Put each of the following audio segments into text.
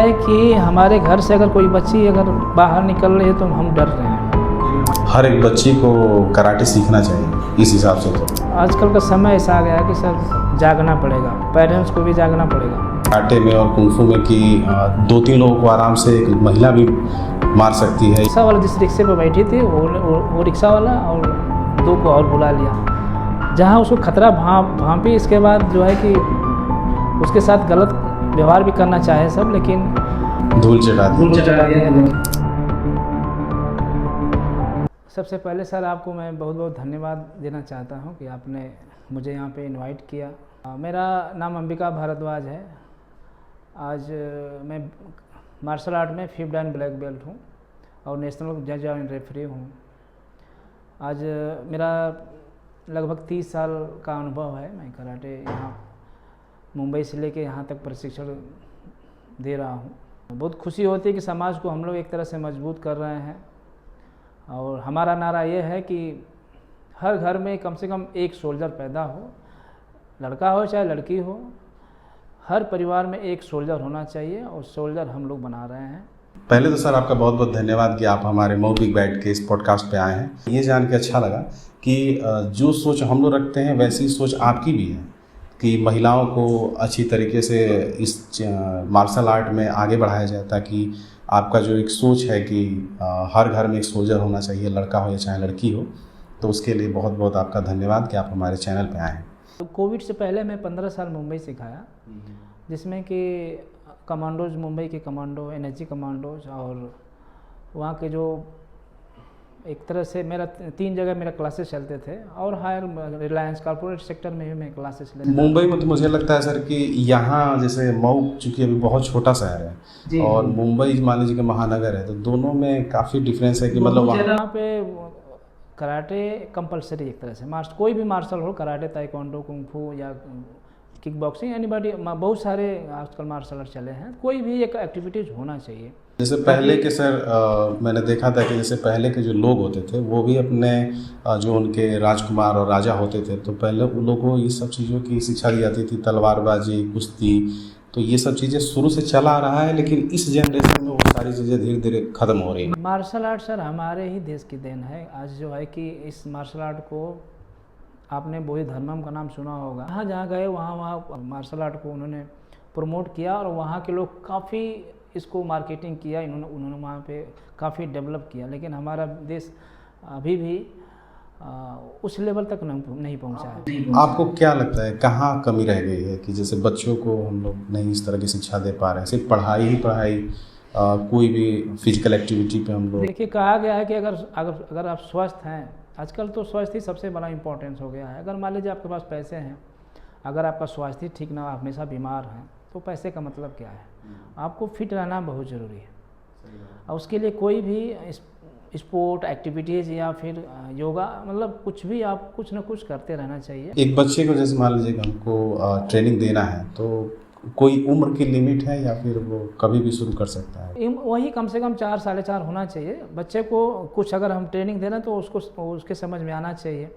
है कि हमारे घर से अगर कोई बच्ची अगर बाहर निकल रही है तो हम डर रहे हैं। हर एक बच्ची को कराटे सीखना चाहिए इस हिसाब से। तो आजकल का समय ऐसा आ गया है कि सर जागना पड़ेगा, पेरेंट्स को भी जागना पड़ेगा। कराटे में और कुंफू में कि 2-3 लोगों को आराम से एक महिला भी मार सकती है। रिक्शा वाला जिस रिक्शे पर बैठी थी वो रिक्शा वाला और 2 को और बुला लिया, जहाँ उसको खतरा भांपी। इसके बाद जो है कि उसके साथ गलत व्यवहार भी करना चाहे सब, लेकिन धूल चटा दिया। सबसे पहले सर आपको मैं बहुत बहुत धन्यवाद देना चाहता हूं कि आपने मुझे यहां पे इनवाइट किया। मेरा नाम अंबिका भारद्वाज है। आज मैं मार्शल आर्ट में 5th Dan ब्लैक बेल्ट हूं और नेशनल जज एंड रेफरी हूं। आज मेरा लगभग 30 साल का अनुभव है। मैं कराटे यहाँ मुंबई से लेके यहाँ तक प्रशिक्षण दे रहा हूँ। बहुत खुशी होती है कि समाज को हम लोग एक तरह से मजबूत कर रहे हैं। और हमारा नारा ये है कि हर घर में कम से कम एक सोल्जर पैदा हो, लड़का हो चाहे लड़की हो, हर परिवार में एक सोल्जर होना चाहिए और सोल्जर हम लोग बना रहे हैं। पहले तो सर आपका बहुत बहुत धन्यवाद कि आप हमारे मऊ बिग बैट के इस पॉडकास्ट पे आए हैं। ये जान के अच्छा लगा कि जो सोच हम लोग रखते हैं वैसी सोच आपकी भी है कि महिलाओं को अच्छी तरीके से इस मार्शल आर्ट में आगे बढ़ाया जाए, ताकि आपका जो एक सोच है कि हर घर में एक सोल्जर होना चाहिए, लड़का हो या चाहे लड़की हो। तो उसके लिए बहुत बहुत आपका धन्यवाद कि आप हमारे चैनल पे आए हैं। तो कोविड से पहले मैं 15 साल मुंबई सिखाया, जिसमें कि कमांडोज, मुंबई के कमांडो, एनएसजी कमांडोज, और वहाँ के जो एक तरह से मेरा 3 जगह मेरा क्लासेस चलते थे, और हायर रिलायंस कॉर्पोरेट सेक्टर में भी मैं क्लासेस लेता था। मुंबई में तो मुझे लगता है सर कि यहाँ जैसे मऊ चूँकि अभी बहुत छोटा शहर है और मुंबई मान लीजिए कि महानगर है, तो दोनों में काफ़ी डिफरेंस है कि मतलब वहाँ पे कराटे कंपलसरी एक तरह से कोई भी मार्शल हो, कराटे, ताइक्वांडो, कुंफू या किक बॉक्सिंग, एनीबॉडी, बहुत सारे आजकल मार्शल आर्ट चले हैं, कोई भी एक एक्टिविटीज़ होना चाहिए। जैसे पहले के सर मैंने देखा था कि जैसे पहले के जो लोग होते थे वो भी अपने जो उनके राजकुमार और राजा होते थे, तो पहले उन लोगों को ये सब चीज़ों की शिक्षा दी जाती थी, तलवारबाजी, कुश्ती, तो ये सब चीज़ें शुरू से चला आ रहा है। लेकिन इस जनरेशन में वो सारी चीज़ें धीरे धीरे ख़त्म हो रही हैं। मार्शल आर्ट सर हमारे ही देश की देन है। आज जो है कि इस मार्शल आर्ट को आपने बोधि धर्मम का नाम सुना होगा। जहाँ जहाँ गए वहाँ मार्शल आर्ट को उन्होंने प्रमोट किया और वहाँ के लोग काफ़ी इसको मार्केटिंग किया, उन्होंने वहाँ पे काफ़ी डेवलप किया। लेकिन हमारा देश अभी भी उस लेवल तक नहीं पहुँचा है। आपको क्या लगता है कहाँ कमी रह गई है कि जैसे बच्चों को हम लोग नहीं इस तरह की शिक्षा दे पा रहे हैं? सिर्फ पढ़ाई ही पढ़ाई, कोई भी फिजिकल एक्टिविटी पे हम लोग? देखिए, कहा गया है कि अगर आप स्वस्थ हैं, आजकल तो स्वास्थ्य ही सबसे बड़ा इम्पोर्टेंस हो गया है। अगर मान लीजिए आपके पास पैसे हैं, अगर आपका स्वास्थ्य ठीक ना, आप हमेशा बीमार हैं, तो पैसे का मतलब क्या है? आपको फिट रहना बहुत ज़रूरी है। और उसके लिए कोई भी स्पोर्ट एक्टिविटीज़ या फिर योगा, मतलब कुछ भी आप कुछ ना कुछ करते रहना चाहिए। एक बच्चे को जैसे मान लीजिए कि हमको ट्रेनिंग देना है, तो कोई उम्र की लिमिट है या फिर वो कभी भी शुरू कर सकता है? वही कम से कम 4 साढ़े 4 होना चाहिए बच्चे को। कुछ अगर हम ट्रेनिंग दे रहे हैं तो उसके समझ में आना चाहिए,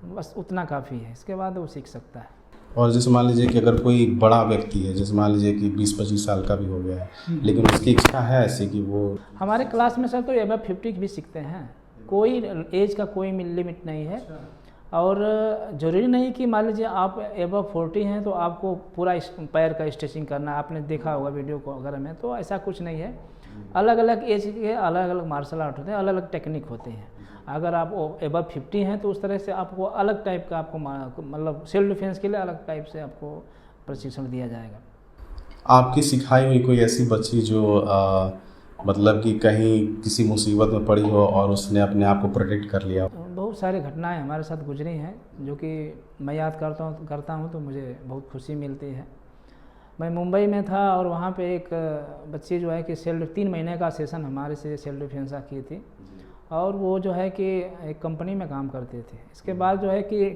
बस उतना काफ़ी है। इसके बाद वो सीख सकता है। और जैसे मान लीजिए कि अगर कोई बड़ा व्यक्ति है, जैसे मान लीजिए कि 20-25 साल का भी हो गया है, लेकिन उसकी इच्छा है ऐसी कि वो, हमारे क्लास में सर तो एबव 50 भी सीखते हैं, कोई एज का कोई लिमिट नहीं है। और ज़रूरी नहीं कि मान लीजिए आप एबव 40 हैं तो आपको पूरा पैर का स्ट्रेचिंग करना है। आपने देखा होगा वीडियो को वगैरह में, तो ऐसा कुछ नहीं है। अलग अलग एज के अलग अलग मार्शल आर्ट होते हैं, अलग अलग टेक्निक होते हैं। अगर आप एबव 50 हैं तो उस तरह से आपको अलग टाइप का, आपको मतलब सेल्फ डिफेंस के लिए अलग टाइप से आपको प्रशिक्षण दिया जाएगा। आपकी सिखाई हुई कोई ऐसी बच्ची जो मतलब कि कहीं किसी मुसीबत में पड़ी हो और उसने अपने आप को प्रोटेक्ट कर लिया? बहुत सारी घटनाएं हमारे साथ गुजरी हैं जो कि मैं याद करता हूं तो मुझे बहुत खुशी मिलती है। मैं मुंबई में था और वहाँ पे एक बच्ची जो है कि 3 महीने का सेशन हमारे से सेल्फ डिफेंस की थी, और वो जो है कि एक कंपनी में काम करते थे। इसके बाद जो है कि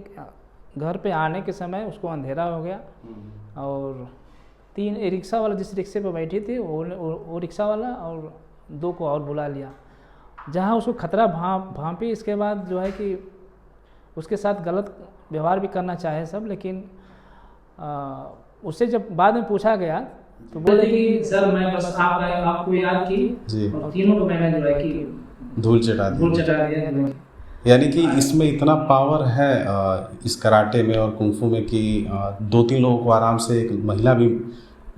घर पे आने के समय उसको अंधेरा हो गया और 3 रिक्शा वाला जिस रिक्शे पे बैठी थी वो रिक्शा वाला और 2 को और बुला लिया, जहाँ उसको खतरा भांपी। इसके बाद जो है कि उसके साथ गलत व्यवहार भी करना चाहे सब, लेकिन उससे जब बाद में पूछा गया तो बोले कि सर मैं बस आपको याद की जी, और तीनों को मैंने जो है कि धूल चटा दी। धूल चटा दिया। यानी कि इसमें इतना पावर है इस कराटे में और कुंफू में कि 2-3 लोगों को आराम से एक महिला भी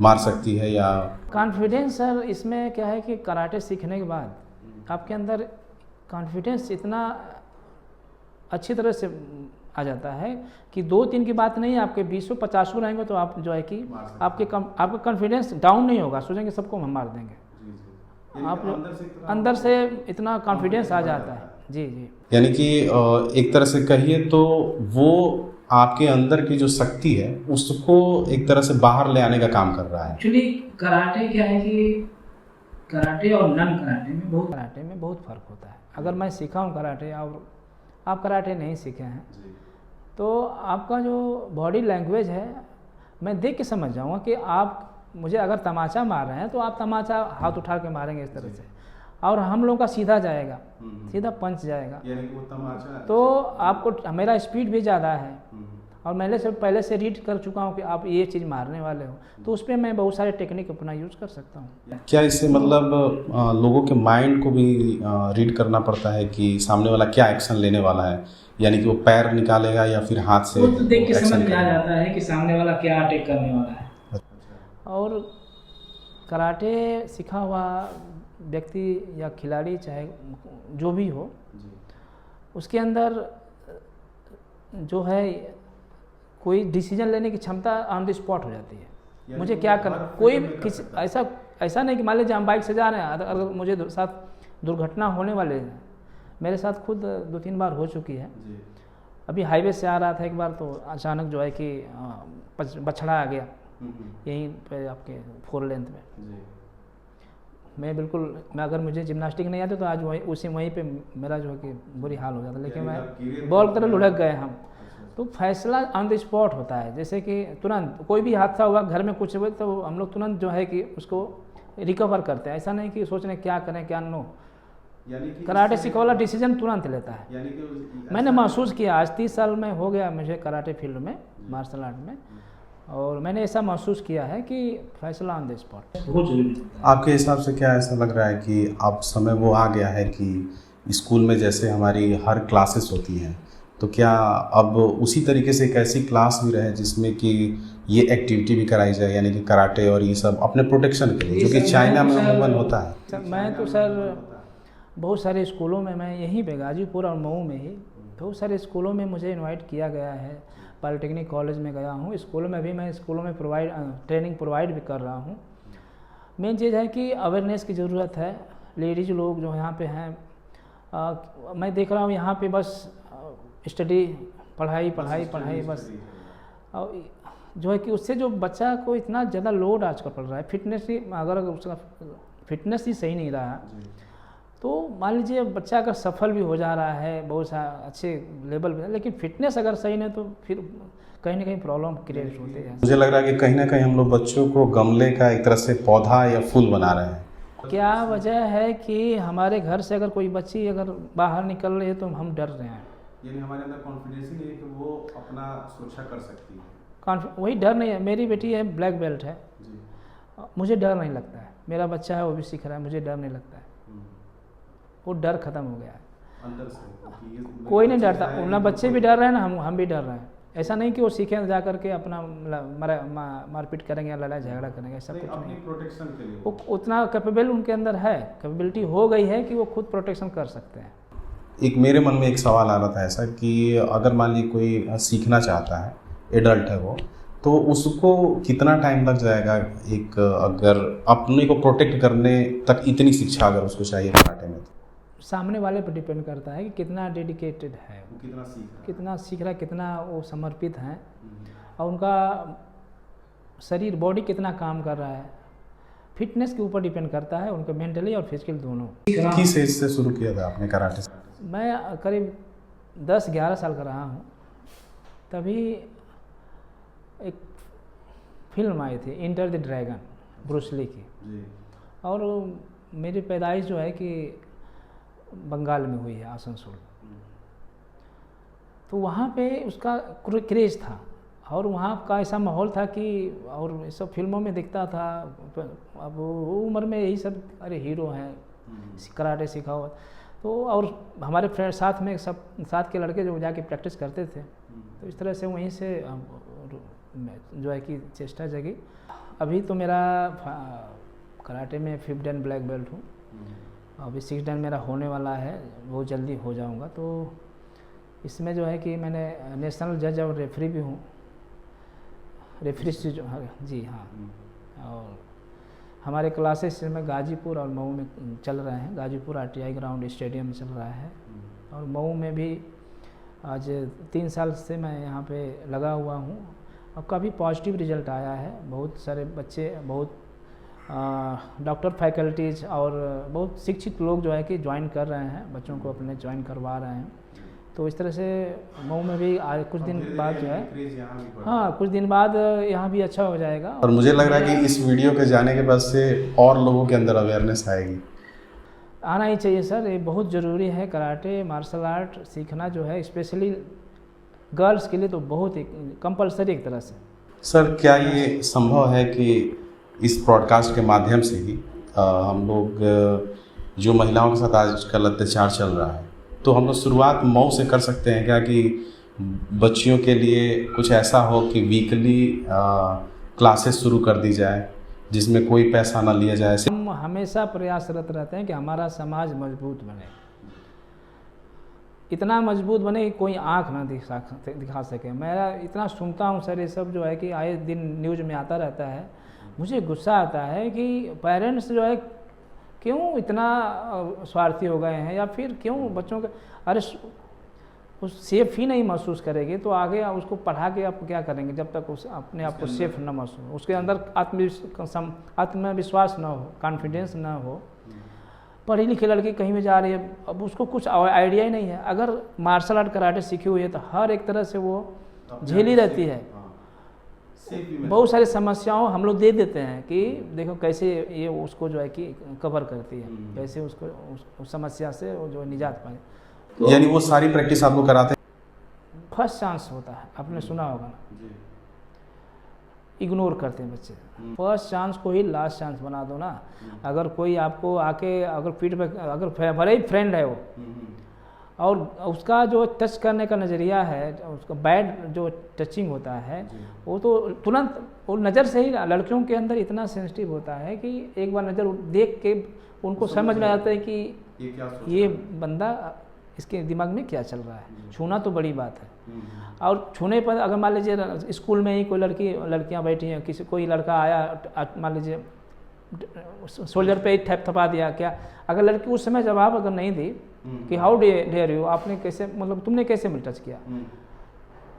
मार सकती है या कॉन्फिडेंस सर इसमें क्या है कि कराटे सीखने के बाद आपके अंदर कॉन्फिडेंस इतना अच्छी तरह से आ जाता है कि 2-3 की बात नहीं, आपके 20-50 रहेंगे तो आप जो है कि आपका कॉन्फिडेंस डाउन नहीं होगा, सोचेंगे सबको हम मार देंगे। आप अंदर से इतना कॉन्फिडेंस आ जाता है। जी जी। यानी कि एक तरह से कहिए तो वो आपके अंदर की जो शक्ति है उसको एक तरह से बाहर ले आने का काम कर रहा है। एक्चुअली कराटे क्या है कि कराटे और नन कराटे में बहुत फ़र्क होता है। अगर मैं सीखा हूँ कराटे और आप कराटे नहीं सीखे हैं तो आपका जो बॉडी लैंग्वेज है मैं देख के समझ जाऊँगा कि आप मुझे अगर तमाचा मार रहे हैं तो आप तमाचा हाथ उठा के मारेंगे इस तरह से, और हम लोगों का सीधा जाएगा, सीधा पंच जाएगा, यानी कि वो तमाचा तो आपको मेरा स्पीड भी ज़्यादा है और मैंने से पहले से रीड कर चुका हूँ कि आप ये चीज़ मारने वाले हो, तो उस पर मैं बहुत सारे टेक्निक अपना यूज़ कर सकता हूँ। क्या इससे मतलब लोगों के माइंड को भी रीड करना पड़ता है कि सामने वाला क्या एक्शन लेने वाला है, यानी कि वो पैर निकालेगा या फिर हाथ से तो देख के समझ एक्शन में आ करेगा? जाता है कि सामने वाला क्या अटैक करने वाला है। और कराटे सीखा हुआ व्यक्ति या खिलाड़ी चाहे जो भी हो, उसके अंदर जो है कोई डिसीजन लेने की क्षमता ऑन द स्पॉट हो जाती है। मुझे क्या करना, कोई किसी ऐसा नहीं कि मान लीजिए हम बाइक से जा रहे हैं, अगर मुझे साथ दुर्घटना होने वाले हैं, मेरे साथ खुद 2-3 बार हो चुकी है। अभी हाईवे से आ रहा था एक बार, तो अचानक जो है कि बछड़ा आ गया यहीं पे आपके 4 लेंथ में। मैं अगर मुझे जिम्नास्टिक नहीं आती तो आज वहीं पे मेरा जो है कि बुरी हाल हो जाता, लेकिन मैं बॉल की तरह लुढ़क गए हम। तो फैसला ऑन द स्पॉट होता है, जैसे कि तुरंत कोई भी हादसा हुआ, घर में कुछ हुआ तो हम लोग तुरंत जो है कि उसको रिकवर करते हैं, ऐसा नहीं कि सोचने क्या करें क्या नो। कराटे सीखने वाला डिसीजन तुरंत लेता है। मैंने महसूस किया, आज 30 साल में हो गया मुझे कराटे फील्ड में, मार्शल आर्ट में, और मैंने ऐसा महसूस किया है कि फैसला ऑन द स्पॉट बहुत जरूरी है। आपके हिसाब से क्या ऐसा लग रहा है कि अब समय वो आ गया है कि स्कूल में जैसे हमारी हर क्लासेस होती हैं, तो क्या अब उसी तरीके से एक ऐसी क्लास भी रहे जिसमें कि ये एक्टिविटी भी कराई जाए, यानी कि कराटे और ये सब अपने प्रोटेक्शन के लिए, जो कि चाइना में अमूमन होता है? मैं तो सर बहुत सारे स्कूलों में, मैं यहीं पे गाजीपुर और मऊ में ही बहुत सारे स्कूलों में मुझे इनवाइट किया गया है। पॉलिटेक्निक कॉलेज में गया हूँ, स्कूलों में भी मैं स्कूलों में ट्रेनिंग प्रोवाइड भी कर रहा हूँ। मेन चीज़ है कि अवेयरनेस की ज़रूरत है। लेडीज लोग जो यहाँ पे हैं, मैं देख रहा हूँ यहाँ पे बस स्टडी पढ़ाई बस, और जो है कि उससे जो बच्चा को इतना ज़्यादा लोड आजकल पड़ रहा है, फिटनेस ही अगर उसका फिटनेस ही सही नहीं रहा तो मान लीजिए बच्चा अगर सफल भी हो जा रहा है बहुत अच्छे लेवल पे, लेकिन फिटनेस अगर सही नहीं तो फिर कहीं ना कहीं प्रॉब्लम क्रिएट होते हैं। मुझे लग रहा है कि कहीं ना कहीं हम लोग बच्चों को गमले का एक तरह से पौधा या फूल बना रहे हैं। क्या वजह है कि हमारे घर से अगर कोई बच्ची अगर बाहर निकल रही है तो हम डर रहे हैं, यानी हमारे अंदर कॉन्फिडेंस ही नहीं है कि वो अपना सुरक्षा कर सकती है। वही डर नहीं है। मेरी बेटी है, ब्लैक बेल्ट है, मुझे डर नहीं लगता है। मेरा बच्चा है वो भी सीख रहा है, मुझे डर नहीं लगता है। वो डर खत्म हो गया है अंदर से, कोई नहीं डरता, ना बच्चे भी डर रहे हैं ना हम भी डर रहे हैं। ऐसा नहीं कि वो सीखें जा करके अपना मारपीट करेंगे या लड़ाई झगड़ा करेंगे, ऐसा कुछ नहीं। प्रोटेक्शन के लिए वो उतना कैपेबल उनके अंदर है, कैपेबिलिटी हो गई है कि वो खुद प्रोटेक्शन कर सकते हैं। एक मेरे मन में एक सवाल आ रहा था ऐसा कि अगर मान लीजिए कोई सीखना चाहता है, एडल्ट है वो, तो उसको कितना टाइम लग जाएगा, एक अगर अपने को प्रोटेक्ट करने तक इतनी शिक्षा अगर उसको चाहिए कराटे में? सामने वाले पर डिपेंड करता है कि कितना डेडिकेटेड है, कितना सीख रहा है, कितना वो समर्पित हैं, और उनका शरीर बॉडी कितना काम कर रहा है। फिटनेस के ऊपर डिपेंड करता है, उनका मेंटली और फिजिकल दोनों। किस एज से शुरू किया था आपने कराटे? मैं करीब 10-11 साल का रहा हूँ, तभी एक फिल्म आई थी enter the dragon, Bruce Lee की, और मेरी पैदाइश जो है कि बंगाल में हुई है, आसनसोल। तो वहाँ पे उसका क्रेज था, और वहाँ का ऐसा माहौल था कि और ये सब फिल्मों में दिखता था। अब वो उम्र में यही सब, अरे हीरो हैं, कराटे सिखाओ। तो और हमारे फ्रेंड साथ में सब साथ के लड़के जो जाके प्रैक्टिस करते थे, तो इस तरह से वहीं से जो है कि चेष्टा जगी। अभी तो मेरा कराटे में 5th Dan ब्लैक बेल्ट हूँ। अभी 6th Dan मेरा होने वाला है, बहुत जल्दी हो जाऊँगा। तो इसमें जो है कि मैंने नेशनल जज और रेफरी भी हूँ। रेफरी से जो, जी हाँ। और हमारे क्लासेस में गाजीपुर और मऊ में चल रहे हैं। गाजीपुर RTI ग्राउंड स्टेडियम में चल रहा है, और मऊ में भी आज 3 साल से मैं यहाँ पे लगा हुआ हूँ। और काफ़ी पॉजिटिव रिजल्ट आया है। बहुत सारे बच्चे, बहुत डॉक्टर फैकल्टीज और बहुत शिक्षित लोग जो है कि ज्वाइन कर रहे हैं, बच्चों को अपने ज्वाइन करवा रहे हैं। तो इस तरह से मऊ में भी कुछ दिन बाद जो है, हाँ कुछ दिन बाद यहाँ भी अच्छा हो जाएगा। और मुझे लग रहा है कि इस वीडियो के जाने के बाद से और लोगों के अंदर अवेयरनेस आएगी। आना ही चाहिए सर, ये बहुत ज़रूरी है। कराटे मार्शल आर्ट सीखना जो है स्पेशली गर्ल्स के लिए तो बहुत ही कंपलसरी एक तरह से। सर क्या ये संभव है कि इस ब्रॉडकास्ट के माध्यम से ही हम लोग जो महिलाओं के साथ आजकल अत्याचार चल रहा है, तो हम लोग शुरुआत मऊ से कर सकते हैं क्या, कि बच्चियों के लिए कुछ ऐसा हो कि वीकली क्लासेस शुरू कर दी जाए जिसमें कोई पैसा ना लिया जाए? हम हमेशा प्रयासरत रहते हैं कि हमारा समाज मजबूत बने, इतना मजबूत बने कि कोई आँख ना दिखा सके। मैं इतना सुनता हूँ सर, ये सब जो है कि आए दिन न्यूज़ में आता रहता है। मुझे गुस्सा आता है कि पेरेंट्स जो है क्यों इतना स्वार्थी हो गए हैं, या फिर क्यों बच्चों के, अरे उस सेफ ही नहीं महसूस करेगी तो आगे उसको पढ़ा के आप क्या करेंगे जब तक उस अपने आप को सेफ न महसूस, उसके अंदर आत्मविश्वास ना हो, कॉन्फिडेंस ना हो। पढ़ी लिखी लड़की कहीं भी जा रही है, अब उसको कुछ आइडिया ही नहीं है। अगर मार्शल आर्ट कराटे सीखी हुई है तो हर एक तरह से वो झेली रहती है। बहुत सारी समस्याओं हम लोग दे देते हैं कि देखो कैसे ये उसको जो है कि कवर करती है, कैसे उसको उस समस्या से वो जो निजात पाए। तो यानी वो सारी प्रैक्टिस आप लोग कराते हैं? फर्स्ट चांस होता है, आपने सुना होगा ना, इग्नोर करते हैं बच्चे। फर्स्ट चांस को ही लास्ट चांस बना दो ना। अगर कोई आपको आके अगर फीडबैक, अगर बड़े ही फ्रेंड है वो, और उसका जो टच करने का नज़रिया है, उसका बैड जो टचिंग होता है, वो तो तुरंत वो नज़र से ही, लड़कियों के अंदर इतना सेंसिटिव होता है कि एक बार नज़र देख के उनको समझ में आता है कि ये बंदा, इसके दिमाग में क्या चल रहा है। छूना तो बड़ी बात है। और छूने पर अगर मान लीजिए स्कूल में ही कोई लड़कियां बैठी हैं, कोई लड़का आया, मान लीजिए शोल्डर पे ही थपथपा दिया, क्या अगर लड़की उस समय जवाब अगर नहीं दी कि हाउ डेयर यू, आपने कैसे, मतलब तुमने कैसे मुझे टच किया,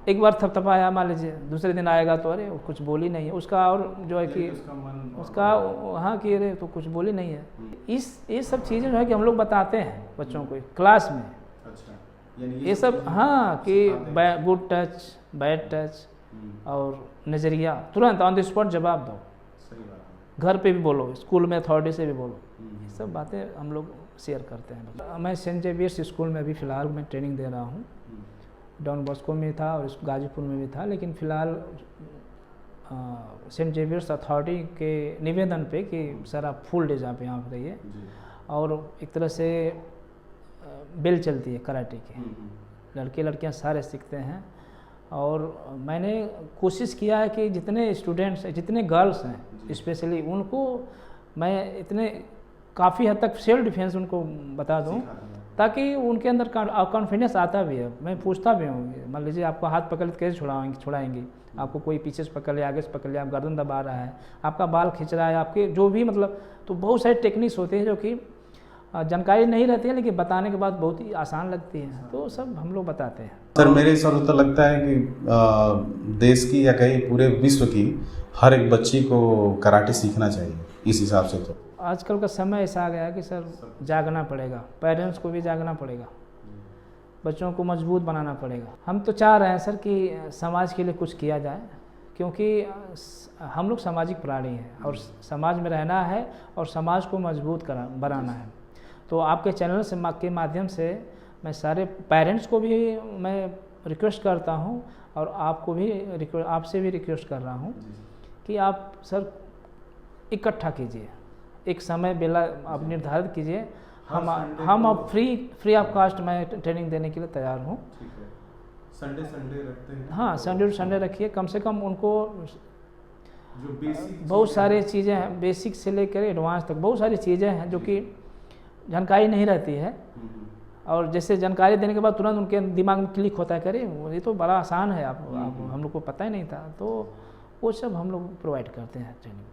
एक बार थपथपाया मान लीजिए, दूसरे दिन आएगा तो अरे कुछ बोली नहीं है उसका, और जो है कि उसका हाँ कि अरे तो कुछ बोली नहीं है। ये सब चीज़ें जो है कि हम लोग बताते हैं बच्चों को क्लास में। ये सब हाँ कि गुड टच, बैड टच और नज़रिया तुरंत ऑन द स्पॉट जवाब दो। घर पे भी बोलो, स्कूल में अथॉरिटी से भी बोलो। ये सब बातें हम लोग शेयर करते हैं। मैं सेंट जेवियर्स स्कूल में अभी फ़िलहाल मैं ट्रेनिंग दे रहा हूँ। डॉन बॉस्को में था और गाजीपुर में भी था, लेकिन फ़िलहाल सेंट जेवियर्स अथॉरिटी के निवेदन पे कि सर आप फुल डे यहाँ पे रहिए, और एक तरह से बेल चलती है कराटे की, लड़के लड़कियाँ सारे सीखते हैं। और मैंने कोशिश किया है कि जितने स्टूडेंट्स, जितने गर्ल्स हैं स्पेशली, उनको मैं इतने काफ़ी हद तक सेल्फ डिफेंस उनको बता दूं, ताकि उनके अंदर कॉन्फिडेंस आता भी है। मैं पूछता भी हूँ, मान लीजिए आपको हाथ पकड़ के कैसे छुड़ाएंगे, आपको कोई पीछे से पकड़ लिया, आगे से पकड़ लिया, आप गर्दन दबा रहा है, आपका बाल खींच रहा है, आपके जो भी मतलब, तो बहुत सारे टेक्निक्स होते हैं जो कि जानकारी नहीं रहती है, लेकिन बताने के बाद बहुत ही आसान लगती है, तो सब हम लोग बताते हैं। सर मेरे हिसाब से तो लगता है कि देश की या कहीं पूरे विश्व की हर एक बच्ची को कराटे सीखना चाहिए इस हिसाब से। तो आजकल का समय ऐसा आ गया है कि सर जागना पड़ेगा, पेरेंट्स को भी जागना पड़ेगा, बच्चों को मजबूत बनाना पड़ेगा। हम तो चाह रहे हैं सर कि समाज के लिए कुछ किया जाए, क्योंकि हम लोग सामाजिक प्राणी हैं और समाज में रहना है और समाज को मजबूत बनाना है। तो आपके चैनल के माध्यम से मैं सारे पेरेंट्स को भी मैं रिक्वेस्ट करता हूँ, और आपको भी आपसे भी रिक्वेस्ट कर रहा हूँ कि आप सर इकट्ठा कीजिए, एक समय बेला आप निर्धारित कीजिए। हम अब फ्री ऑफ कास्ट मैं ट्रेनिंग देने के लिए तैयार हूँ। संडे रखते हैं? हाँ, संडे टू संडे रखिए। कम से कम उनको जो बेसिक बहुत सारी चीज़ें हैं, बेसिक से लेकर एडवांस तक बहुत सारी चीज़ें हैं जो कि जानकारी नहीं रहती है, और जैसे जानकारी देने के बाद तुरंत उनके दिमाग में क्लिक होता है, करे ये तो बड़ा आसान है, आप हम लोग को पता ही नहीं था, तो वो सब हम लोग प्रोवाइड करते हैं ट्रेनिंग।